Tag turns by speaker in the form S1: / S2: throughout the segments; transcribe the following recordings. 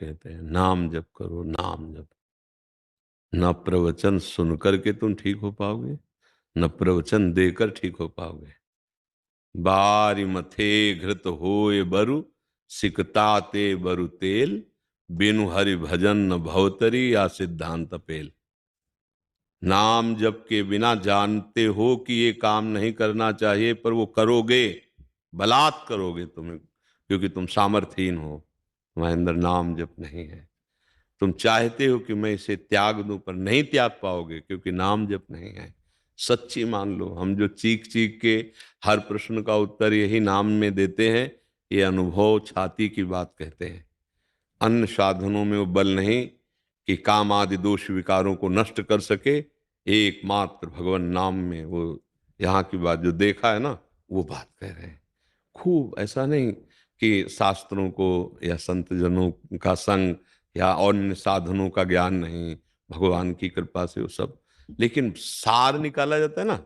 S1: कहते हैं नाम जप करो, नाम जप। न प्रवचन सुन करके तुम ठीक हो पाओगे, न प्रवचन देकर ठीक हो पाओगे। बारी मथे घृत होए बरु, सिकता ते बरु तेल, बिनु हरि भजन न भवतरी या सिद्धांत पेल। नाम जप के बिना जानते हो कि ये काम नहीं करना चाहिए, पर वो करोगे, बलात् करोगे तुम्हें, क्योंकि तुम सामर्थ्यहीन हो, तुम्हारे अंदर नाम जप नहीं है। तुम चाहते हो कि मैं इसे त्याग दूं, पर नहीं त्याग पाओगे क्योंकि नाम जप नहीं है। सच्ची मान लो, हम जो चीख चीख के हर प्रश्न का उत्तर यही नाम में देते हैं, ये अनुभव छाती की बात कहते हैं। अन्य साधनों में वो बल नहीं कि काम आदि दोष विकारों को नष्ट कर सके, एकमात्र भगवान नाम में वो यहाँ की बात जो देखा है ना, वो बात कह रहे हैं। खूब ऐसा नहीं कि शास्त्रों को या संत जनों का संग या अन्य साधनों का ज्ञान नहीं, भगवान की कृपा से वो सब, लेकिन सार निकाला जाता है ना,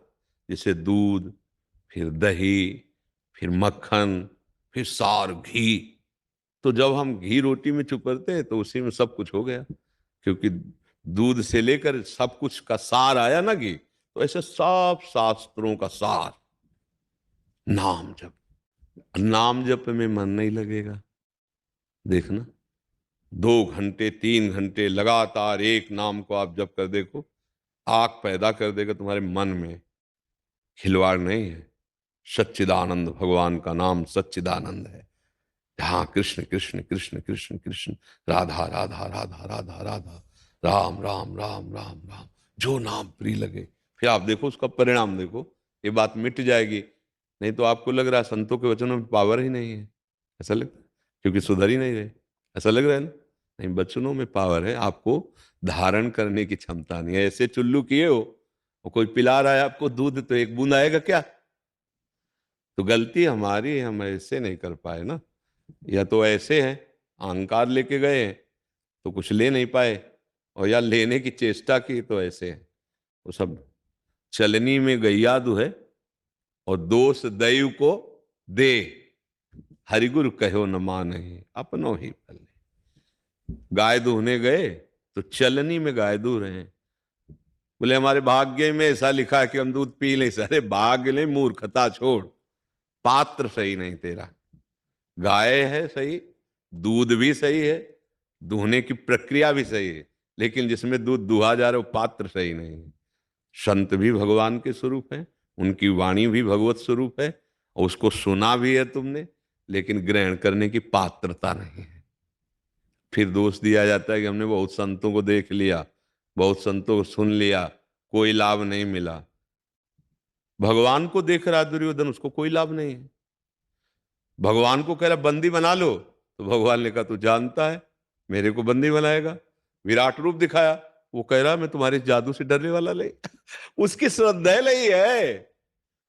S1: जैसे दूध, फिर दही, फिर मक्खन, फिर सार घी। तो जब हम घी रोटी में चुपड़ते हैं तो उसी में सब कुछ हो गया, क्योंकि दूध से लेकर सब कुछ का सार आया ना घी। तो ऐसे सब शास्त्रों का सार नाम जप। नाम जप में मन नहीं लगेगा, देखना 2 घंटे 3 घंटे लगातार एक नाम को आप जप कर देखो, आग पैदा कर देगा तुम्हारे मन में, खिलवाड़ नहीं है। सच्चिदानंद भगवान का नाम सच्चिदानंद है। जहाँ कृष्ण कृष्ण कृष्ण कृष्ण कृष्ण, राधा राधा राधा राधा राधा, राम राम राम राम राम, जो नाम प्रिय लगे। फिर आप देखो उसका परिणाम देखो, ये बात मिट जाएगी। नहीं तो आपको लग रहा है संतों के वचनों में पावर ही नहीं है, ऐसा लगता है, क्योंकि सुधर ही नहीं रहे, ऐसा लग रहा है ना। नहीं, वचनों में पावर है, आपको धारण करने की क्षमता नहीं है। ऐसे चुल्लू किए हो, और कोई पिला रहा है आपको दूध, तो एक बूंद आएगा क्या? तो गलती हमारी है, हम ऐसे नहीं कर पाए ना। या तो ऐसे हैं, अहंकार लेके गए हैं तो कुछ ले नहीं पाए, और या लेने की चेष्टा की तो ऐसे हैं। वो सब चलनी में गैया दुहे, और दोष दैव को दे, हरिगुरु कहो न माने, अपनो ही पल्ले। गाय दूहने गए तो चलनी में गाय दूह रहे हैं, बोले हमारे भाग्य में ऐसा लिखा है कि हम दूध पी नहीं सकते। भाग्य नहीं, मूर्खता छोड़, पात्र सही नहीं तेरा। गाय है सही, दूध भी सही है, दूहने की प्रक्रिया भी सही है, लेकिन जिसमें दूध दुहा जा रहा है वो पात्र सही नहीं है। संत भी भगवान के स्वरूप है, उनकी वाणी भी भगवत स्वरूप है, और उसको सुना भी है तुमने, लेकिन ग्रहण करने की पात्रता नहीं है। फिर दोष दिया जाता है कि हमने बहुत संतों को देख लिया, बहुत संतों को सुन लिया, कोई लाभ नहीं मिला। भगवान को देख रहा दुर्योधन, उसको कोई लाभ नहीं है। भगवान को कह रहा बंदी बना लो, तो भगवान ने कहा तू जानता है मेरे को बंदी बनाएगा। विराट रूप दिखाया, वो कह रहा मैं तुम्हारे जादू से डरने वाला नहीं। उसकी श्रद्धा नहीं है,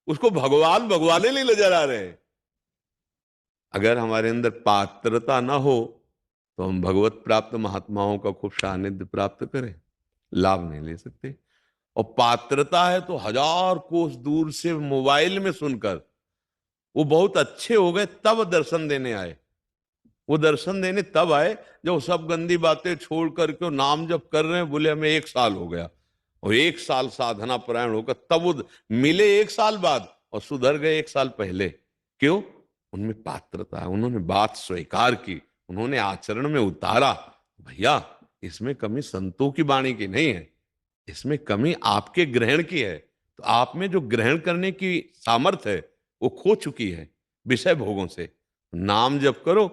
S1: उसको भगवान भगवान नहीं नजर आ रहे। अगर हमारे अंदर पात्रता ना हो तो हम भगवत प्राप्त महात्माओं का खूब सानिध्य प्राप्त करें, लाभ नहीं ले सकते। और पात्रता है तो 1000 कोस दूर से मोबाइल में सुनकर वो बहुत अच्छे हो गए, तब दर्शन देने आए। वो दर्शन देने तब आए जब सब गंदी बातें छोड़ करके नाम जप कर रहे हैं। बोले हमें 1 साल हो गया, और 1 साल साधना परायण होकर तब वो मिले 1 साल बाद, और सुधर गए 1 साल पहले। क्यों? उनमें पात्रता है, उन्होंने बात स्वीकार की, उन्होंने आचरण में उतारा। भैया इसमें कमी संतों की वाणी की नहीं है, इसमें कमी आपके ग्रहण की है। तो आप में जो ग्रहण करने की सामर्थ्य है वो खो चुकी है विषय भोगों से। नाम जप करो,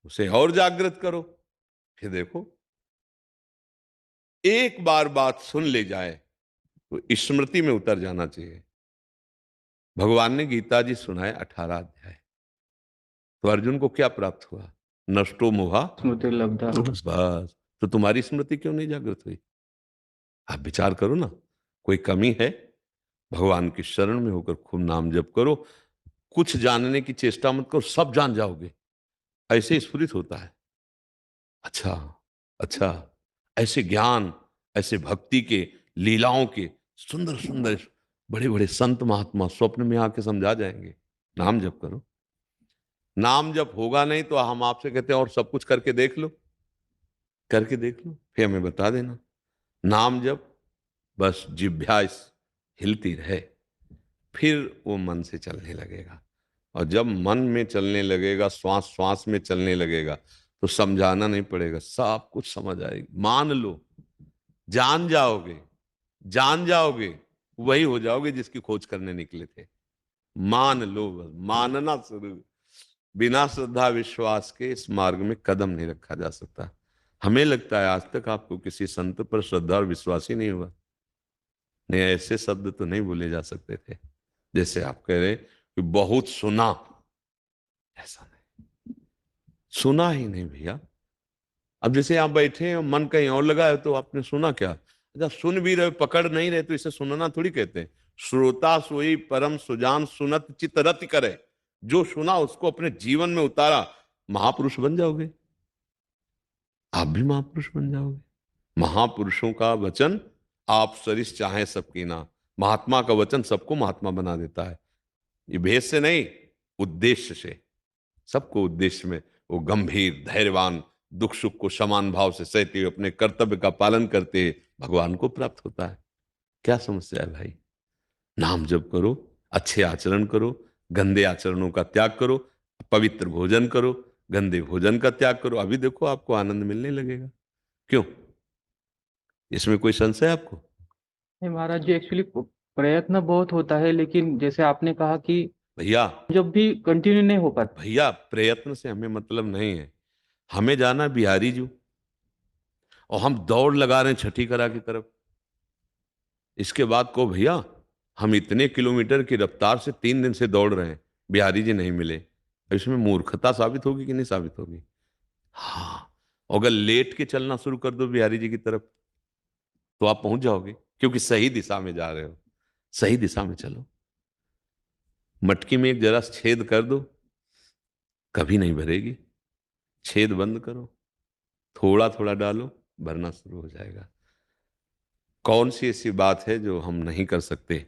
S1: उसे और जागृत करो, फिर देखो एक बार बात सुन ले जाए तो स्मृति में उतर जाना चाहिए। भगवान ने गीता जी सुनाए 18 अध्याय, तो अर्जुन को क्या प्राप्त हुआ? नष्टो मोहा
S2: स्मृति लब्धा।
S1: बस। तो तुम्हारी स्मृति क्यों नहीं जागृत हुई? आप विचार करो ना, कोई कमी है? भगवान की शरण में होकर खूब नाम जप करो, कुछ जानने की चेष्टा मत करो, सब जान जाओगे। ऐसे स्फुरित होता है। अच्छा, अच्छा, ऐसे ज्ञान, ऐसे भक्ति के, लीलाओं के सुंदर सुंदर बड़े बड़े संत महात्मा स्वप्न में आके समझा जाएंगे। नाम जप करो। नाम जप होगा नहीं तो हम आपसे कहते हैं और सब कुछ करके देख लो, करके देख लो, फिर हमें बता देना। नाम जब बस जिह्वा हिलती रहे, फिर वो मन से चलने लगेगा। और जब मन में चलने लगेगा, श्वास श्वास में चलने लगेगा, तो समझाना नहीं पड़ेगा, सब कुछ समझ आएगी। मान लो, जान जाओगे, जान जाओगे, वही हो जाओगे जिसकी खोज करने निकले थे। मान लो, बस मानना शुरू। बिना श्रद्धा विश्वास के इस मार्ग में कदम नहीं रखा जा सकता। हमें लगता है आज तक आपको किसी संत पर श्रद्धा और विश्वास ही नहीं हुआ। नहीं, ऐसे शब्द तो नहीं बोले जा सकते थे जैसे आप कह रहे कि बहुत सुना। ऐसा नहीं, सुना ही नहीं भैया। अब जैसे आप बैठे हैं, मन कहीं और लगा है, तो आपने सुना क्या? अच्छा, सुन भी रहे, पकड़ नहीं रहे, तो इसे सुनना थोड़ी कहते हैं। श्रोता सोई परम सुजान, सुनत चित रति करे। जो सुना उसको अपने जीवन में उतारा, महापुरुष बन जाओगे। आप भी महापुरुष बन जाओगे। महापुरुषों का वचन आप सरिस चाहे सबकी ना। महात्मा का वचन सबको महात्मा बना देता है। ये भेद से नहीं, उद्देश्य से। सबको उद्देश्य में वो गंभीर धैर्यवान, दुख सुख को समान भाव से सहते हुए अपने कर्तव्य का पालन करते हुए भगवान को प्राप्त होता है। क्या समस्या है भाई? नाम जप करो, अच्छे आचरण करो, गंदे आचरणों का त्याग करो, पवित्र भोजन करो, गंदे भोजन का त्याग करो। अभी देखो आपको आनंद मिलने लगेगा। क्यों? इसमें कोई संशय है आपको?
S2: नहीं महाराज जी, एक्चुअली प्रयत्न बहुत होता है, लेकिन जैसे आपने कहा कि
S1: भैया,
S2: जब भी कंटिन्यू नहीं हो पाता।
S1: भैया प्रयत्न से हमें मतलब नहीं है। हमें जाना बिहारी जू, और हम दौड़ लगा रहे हैं छठी करा की तरफ। इसके बाद को भैया, हम इतने किलोमीटर की रफ्तार से 3 दिन से दौड़ रहे हैं, बिहारी जी नहीं मिले। अब इसमें मूर्खता साबित होगी कि नहीं साबित होगी? हाँ। अगर लेट के चलना शुरू कर दो बिहारी जी की तरफ, तो आप पहुंच जाओगे, क्योंकि सही दिशा में जा रहे हो। सही दिशा में चलो। मटकी में एक जरा छेद कर दो, कभी नहीं भरेगी। छेद बंद करो, थोड़ा थोड़ा डालो, भरना शुरू हो जाएगा। कौन सी ऐसी बात है जो हम नहीं कर सकते?